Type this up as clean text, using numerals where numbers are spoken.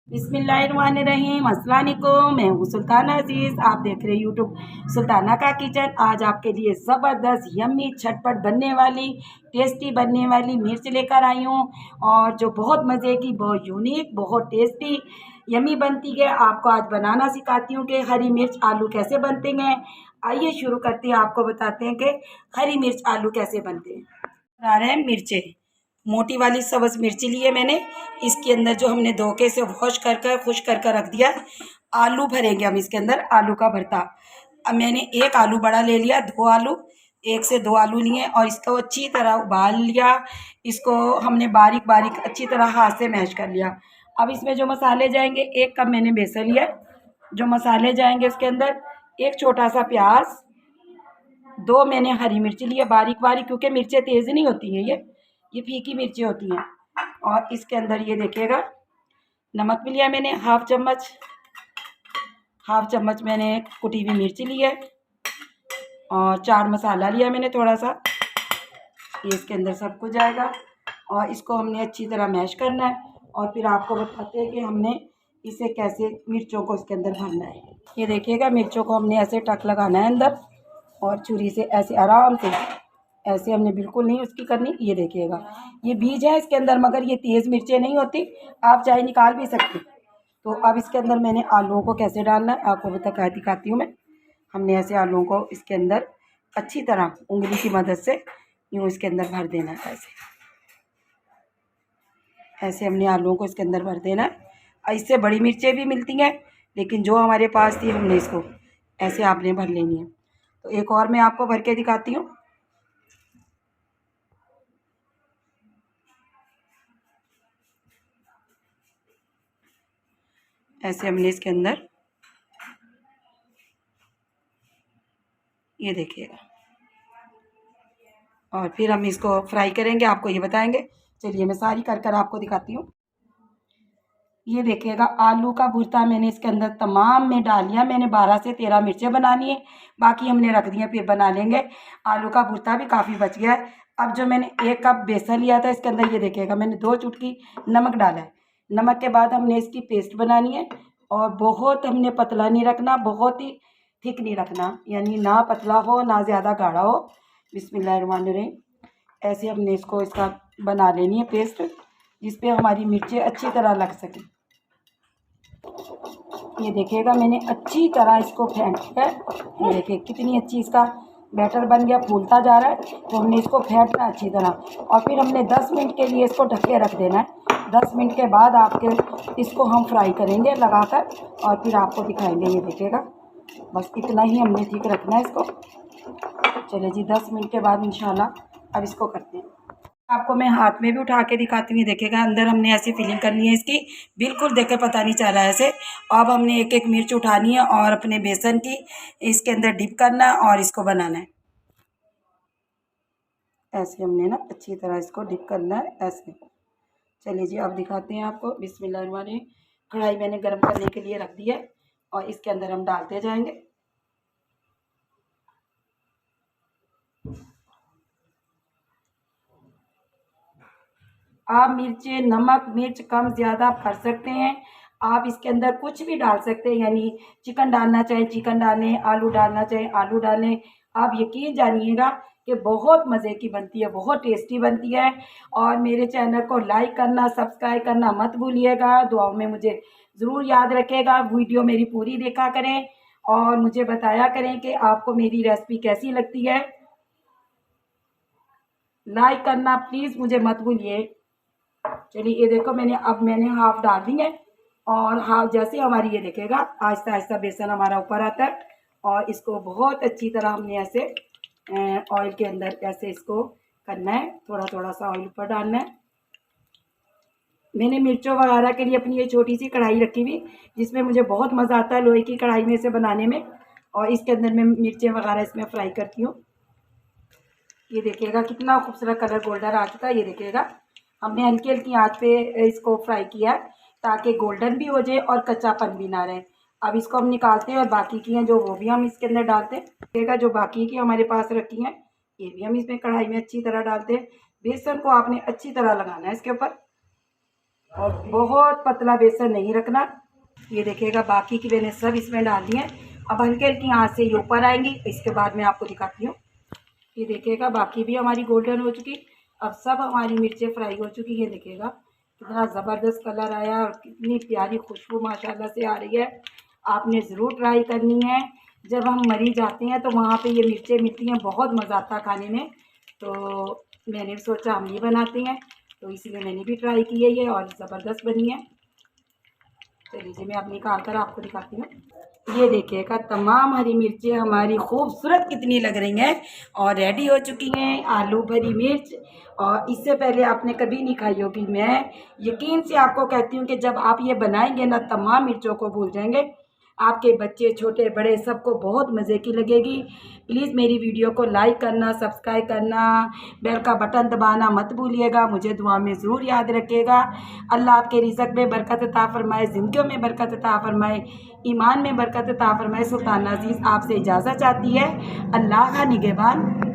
बिस्मिल्लाहिर्रहमानिर्रहीम, अस्सलाम वालेकुम। मैं हूँ सुल्ताना अजीज़, आप देख रहे हैं यूट्यूब सुल्ताना का किचन। आज आपके लिए ज़बरदस्त यम्मी झटपट बनने वाली टेस्टी बनने वाली मिर्च लेकर आई हूँ, और जो बहुत मज़े की, बहुत यूनिक, बहुत टेस्टी यम्मी बनती है। आपको आज बनाना सिखाती हूँ कि हरी मिर्च आलू कैसे बनते हैं। आइए शुरू करते हैं, आपको बताते हैं कि हरी मिर्च आलू कैसे बनते हैं। आ रहे हैं मिर्चें, मोटी वाली सब्ज़ मिर्ची ली है मैंने। इसके अंदर जो हमने धोखे से वॉश कर कर खुश कर कर रख दिया। आलू भरेंगे हम इसके अंदर, आलू का भरता। अब मैंने एक आलू बड़ा ले लिया, 2 आलू, 1 से 2 आलू लिए और इसको अच्छी तरह उबाल लिया। इसको हमने बारीक बारीक अच्छी तरह हाथ से मैश कर लिया। अब इसमें जो मसाले जाएंगे, 1 कप मैंने बेसन लिया। जो मसाले जाएंगे इसके अंदर, एक छोटा सा प्याज, 2 मैंने हरी मिर्ची ली है बारीक बारीक, क्योंकि मिर्चें तेज़ नहीं होती हैं, ये फीकी मिर्ची होती हैं। और इसके अंदर ये देखिएगा, नमक भी लिया मैंने हाफ चम्मच मैंने कुटी हुई मिर्ची ली है, और चाट मसाला लिया मैंने थोड़ा सा। ये इसके अंदर सब कुछ जाएगा और इसको हमने अच्छी तरह मैश करना है। और फिर आपको बताते हैं कि हमने इसे कैसे मिर्चों को इसके अंदर भरना है। ये देखिएगा, मिर्चों को हमने ऐसे टक लगाना है अंदर, और छुरी से ऐसे आराम से, ऐसे हमने बिल्कुल नहीं उसकी करनी। ये देखिएगा, ये बीज है इसके अंदर, मगर ये तेज़ मिर्चें नहीं होती, आप चाहे निकाल भी सकते। तो अब इसके अंदर मैंने आलूओं को कैसे डालना है आपको दिखाती हूँ मैं। हमने ऐसे आलूओं को इसके अंदर अच्छी तरह उंगली की मदद से यूँ इसके अंदर भर देना है। ऐसे हमने आलूओं को इसके अंदर भर देना है। इससे बड़ी मिर्चें भी मिलती हैं, लेकिन जो हमारे पास थी हमने इसको ऐसे आपने भर लेनी है। तो एक और मैं आपको भर के दिखाती हूँ। ऐसे हमने इसके अंदर, ये देखिएगा, और फिर हम इसको फ्राई करेंगे, आपको ये बताएंगे। चलिए मैं सारी कर कर आपको दिखाती हूँ। ये देखिएगा, आलू का भुर्ता मैंने इसके अंदर तमाम में डाल लिया। मैंने 12 से 13 मिर्चें बनानी है, बाकी हमने रख दी हैं, फिर बना लेंगे। आलू का भुर्ता भी काफ़ी बच गया है। अब जो मैंने 1 कप बेसन लिया था, इसके अंदर ये देखिएगा मैंने 2 चुटकी नमक डाला है। नमक के बाद हमने इसकी पेस्ट बनानी है, और बहुत हमने पतला नहीं रखना, बहुत ही थिक नहीं रखना, यानी ना पतला हो ना ज़्यादा गाढ़ा हो। बिस्मिल्लाहिर्रहमानिर्रहीम। ऐसे हमने इसका बना लेनी है पेस्ट, जिस पे हमारी मिर्चें अच्छी तरह लग सकें। ये देखिएगा, मैंने अच्छी तरह इसको फेंट कर, ये देखिए कितनी अच्छी इसका बैटर बन गया, फूलता जा रहा है। तो हमने इसको फेंटना अच्छी तरह, और फिर हमने 10 मिनट के लिए इसको ढक के रख देना है। 10 मिनट के बाद आपके इसको हम फ्राई करेंगे लगाकर, और फिर आपको दिखाएंगे। ये देखिएगा, बस इतना ही हमने ठीक रखना है इसको। चलिए जी, 10 मिनट के बाद इंशाल्लाह अब इसको करते हैं। आपको मैं हाथ में भी उठा के दिखाती हूँ। देखिएगा, अंदर हमने ऐसी फिलिंग करनी है इसकी, बिल्कुल देखे पता नहीं चल रहा है ऐसे। अब हमने एक एक मिर्च उठानी है और अपने बेसन की इसके अंदर डिप करना है और इसको बनाना है। ऐसे हमने ना अच्छी तरह इसको डिप करना है ऐसे। चलिए जी, अब दिखाते हैं आपको। बिस्मिल्लाहिर्रहमानिर्रहीम। कढ़ाई मैंने गर्म करने के लिए रख दी है, और इसके अंदर हम डालते जाएंगे। आप मिर्ची, नमक मिर्च कम ज़्यादा कर सकते हैं। आप इसके अंदर कुछ भी डाल सकते हैं, यानी चिकन डालना चाहे चिकन डालें, आलू डालना चाहे आलू डालें। आप यकीन जानिएगा कि बहुत मज़े की बनती है, बहुत टेस्टी बनती है। और मेरे चैनल को लाइक करना, सब्सक्राइब करना मत भूलिएगा। दुआओं में मुझे ज़रूर याद रखिएगा। वीडियो मेरी पूरी देखा करें, और मुझे बताया करें कि आपको मेरी रेसिपी कैसी लगती है। लाइक करना प्लीज़ मुझे मत भूलिए। चलिए, ये देखो, मैंने हाफ डाल दी है, और हाफ जैसे हमारी, ये देखेगा आहिस्ता आहिस्ता बेसन हमारा ऊपर आता है। और इसको बहुत अच्छी तरह हमने ऐसे ऑयल के अंदर ऐसे इसको करना है, थोड़ा थोड़ा सा ऑयल ऊपर डालना है। मैंने मिर्चों वगैरह के लिए अपनी ये छोटी सी कढ़ाई रखी हुई, जिसमें मुझे बहुत मज़ा आता है लोहे की कढ़ाई में इसे बनाने में, और इसके अंदर मैं मिर्चें वगैरह इसमें फ्राई करती हूँ। ये देखिएगा कितना खूबसूरत कलर गोल्डन आ चुका है। ये देखिएगा, हमने हल्की हल्की आंच पे इसको फ्राई किया है, ताकि गोल्डन भी हो जाए और कच्चापन भी ना रहे। अब इसको हम निकालते हैं, और बाकी की हैं जो वो भी हम इसके अंदर डालते हैं। देखिएगा, जो बाकी की हमारे पास रखी हैं, ये भी हम इसमें कढ़ाई में अच्छी तरह डालते हैं। बेसन को आपने अच्छी तरह लगाना है इसके ऊपर। और बहुत पतला बेसन नहीं रखना। ये देखिएगा बाकी की मैंने सब इसमें डाल दिए हैं। अब हल्की हल्की आँच से ये ऊपर आएंगी, इसके बाद मैं आपको दिखाती हूँ। ये देखिएगा बाकी भी हमारी गोल्डन हो चुकी। अब सब हमारी मिर्चें फ्राई हो चुकी है। देखिएगा कितना ज़बरदस्त कलर आया और कितनी प्यारी खुशबू माशाल्लाह से आ रही है। आपने ज़रूर ट्राई करनी है। जब हम मरी जाते हैं तो वहाँ पे ये मिर्चें मिलती हैं, बहुत मज़ा आता है खाने में। तो मैंने भी सोचा हम ये बनाते हैं, तो इसलिए मैंने भी ट्राई की है ये, और ज़बरदस्त बनी है। चलिए मैं अब निकाल कर आपको दिखाती हूँ। ये देखिएगा तमाम हरी मिर्चें हमारी खूबसूरत कितनी लग रही हैं और रेडी हो चुकी हैं। आलू भरी मिर्च, और इससे पहले आपने कभी नहीं खाई होगी। मैं यकीन से आपको कहती हूँ कि जब आप ये बनाएंगे ना, तमाम मिर्चों को भूल जाएंगे। आपके बच्चे छोटे बड़े सबको बहुत मज़े की लगेगी। प्लीज़ मेरी वीडियो को लाइक करना, सब्सक्राइब करना, बेल का बटन दबाना मत भूलिएगा। मुझे दुआ में ज़रूर याद रखिएगा। अल्लाह आपके रिज़्क़ में बरकत अता फ़रमाए, ज़िंदगियों में बरकत अता फ़रमाए, ईमान में बरकत अता फ़रमाए। सुल्ताना अज़ीज़ आपसे इजाज़त चाहती है। अल्लाह का निगहबान।